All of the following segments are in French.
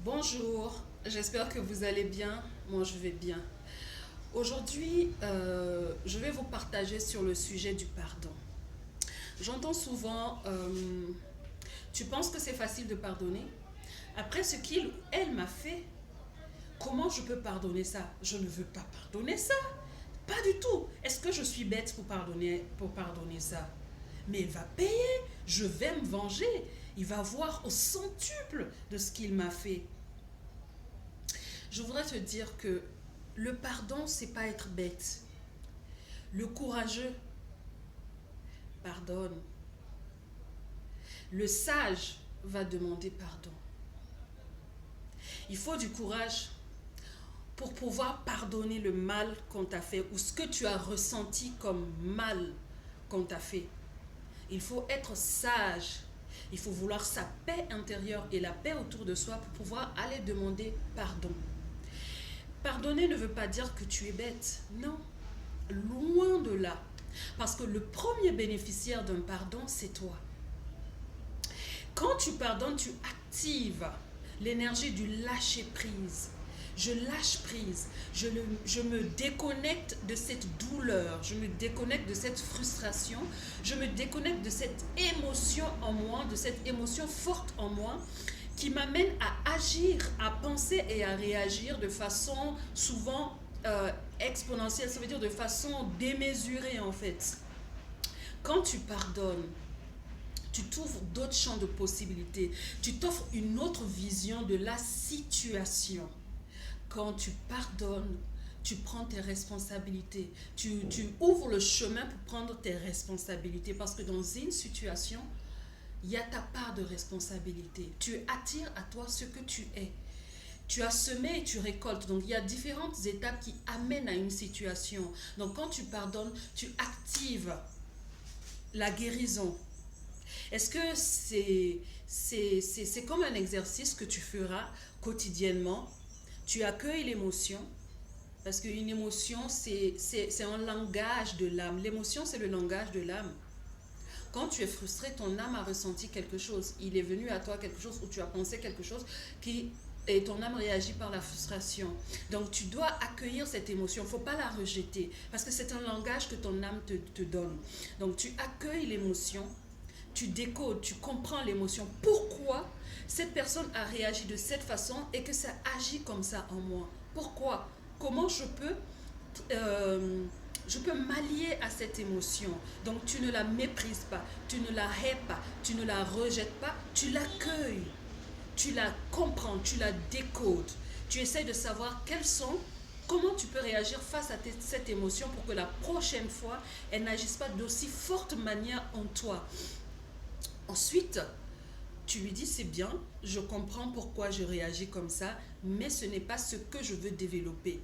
Bonjour, j'espère que vous allez bien. Moi, je vais bien. Aujourd'hui, je vais vous partager sur le sujet du pardon. J'entends souvent, tu penses que c'est facile de pardonner? Après ce qu'il ou elle m'a fait, comment je peux pardonner ça? Je ne veux pas pardonner ça. Pas du tout. Est-ce que je suis bête pour pardonner ça? Mais il va payer. Je vais me venger. Il va voir au centuple de ce qu'il m'a fait. Je voudrais te dire que le pardon, c'est pas être bête. Le courageux pardonne. Le sage va demander pardon. Il faut du courage pour pouvoir pardonner le mal qu'on t'a fait ou ce que tu as ressenti comme mal qu'on t'a fait. Il faut être sage. Il faut vouloir sa paix intérieure et la paix autour de soi pour pouvoir aller demander pardon. Pardonner ne veut pas dire que tu es bête. Non, loin de là. Parce que le premier bénéficiaire d'un pardon, c'est toi. Quand tu pardonnes, tu actives l'énergie du lâcher prise. Je lâche prise. Je me déconnecte de cette douleur. Je me déconnecte de cette frustration. Je me déconnecte de cette émotion en moi, de cette émotion forte en moi qui m'amène à agir, à penser et à réagir de façon souvent exponentielle. Ça veut dire de façon démesurée en fait. Quand tu pardonnes, tu t'ouvres d'autres champs de possibilités. Tu t'offres une autre vision de la situation. Quand tu pardonnes, tu prends tes responsabilités. Tu ouvres le chemin pour prendre tes responsabilités. Parce que dans une situation, il y a ta part de responsabilité. Tu attires à toi ce que tu es. Tu as semé et tu récoltes. Donc, il y a différentes étapes qui amènent à une situation. Donc, quand tu pardonnes, tu actives la guérison. Est-ce que c'est comme un exercice que tu feras quotidiennement? Tu accueilles l'émotion, parce qu'une émotion, c'est un langage de l'âme. L'émotion, c'est le langage de l'âme. Quand tu es frustré, ton âme a ressenti quelque chose. Il est venu à toi quelque chose ou tu as pensé quelque chose qui et ton âme réagit par la frustration. Donc tu dois accueillir cette émotion. Il ne faut pas la rejeter parce que c'est un langage que ton âme te donne. Donc tu accueilles l'émotion, tu décodes, tu comprends l'émotion. Pourquoi cette personne a réagi de cette façon et que ça agit comme ça en moi? Pourquoi? Comment euh, je peux m'allier à cette émotion. Donc tu ne la méprises pas, tu ne la hais pas, tu ne la rejettes pas, tu l'accueilles, tu la comprends, tu la décodes. Tu essaies de savoir comment tu peux réagir face à cette émotion pour que la prochaine fois, elle n'agisse pas d'aussi forte manière en toi. Ensuite, tu lui dis, c'est bien, je comprends pourquoi je réagis comme ça, mais ce n'est pas ce que je veux développer.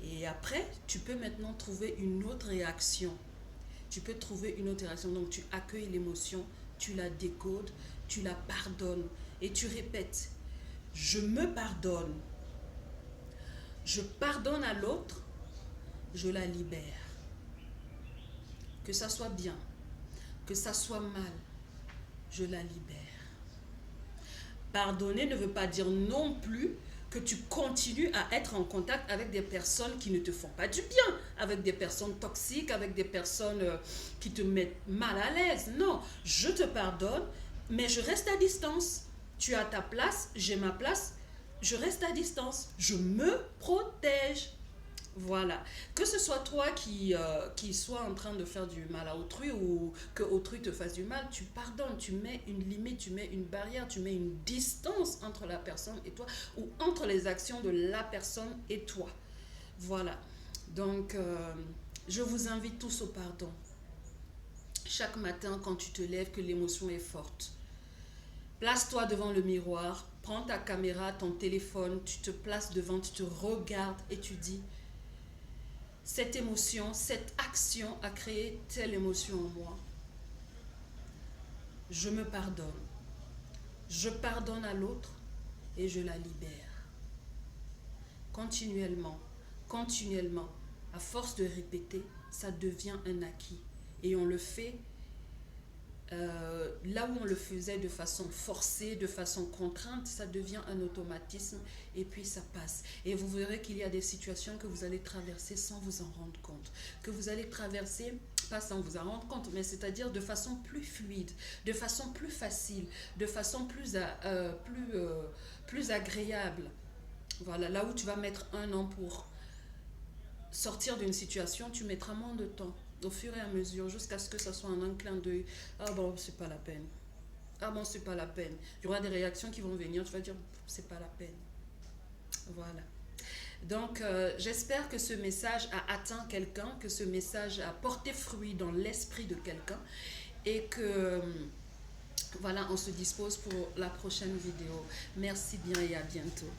Et après, tu peux maintenant trouver une autre réaction. Tu peux trouver une autre réaction. Donc, tu accueilles l'émotion, tu la décodes, tu la pardonnes. Et tu répètes, je me pardonne. Je pardonne à l'autre, je la libère. Que ça soit bien, que ça soit mal, je la libère. Pardonner ne veut pas dire non plus que tu continues à être en contact avec des personnes qui ne te font pas du bien, avec des personnes toxiques, avec des personnes qui te mettent mal à l'aise. Non, je te pardonne, mais je reste à distance. Tu as ta place, j'ai ma place, je reste à distance. Je me protège. Voilà. Que ce soit toi qui soit en train de faire du mal à autrui ou que autrui te fasse du mal, tu pardonnes, tu mets une limite, tu mets une barrière, tu mets une distance entre la personne et toi ou entre les actions de la personne et toi. Voilà. Donc, je vous invite tous au pardon. Chaque matin, quand tu te lèves, que l'émotion est forte, place-toi devant le miroir, prends ta caméra, ton téléphone, tu te places devant, tu te regardes et tu dis cette émotion, cette action a créé telle émotion en moi. Je me pardonne. Je pardonne à l'autre et je la libère. Continuellement, continuellement, à force de répéter, ça devient un acquis. Et on le fait Là où on le faisait de façon forcée, de façon contrainte, ça devient un automatisme et puis ça passe. Et vous verrez qu'il y a des situations que vous allez traverser sans vous en rendre compte. Que vous allez traverser, pas sans vous en rendre compte, mais c'est-à-dire de façon plus fluide, de façon plus facile, de façon plus agréable. Voilà, là où tu vas mettre 1 an pour sortir d'une situation, tu mettras moins de temps au fur et à mesure jusqu'à ce que ça soit un clin d'œil. Ah bon, c'est pas la peine. Ah bon, c'est pas la peine. Il y aura des réactions qui vont venir, tu vas dire c'est pas la peine. Voilà. Donc, j'espère que ce message a atteint quelqu'un, que ce message a porté fruit dans l'esprit de quelqu'un et que, voilà, on se dispose pour la prochaine vidéo. Merci bien et à bientôt.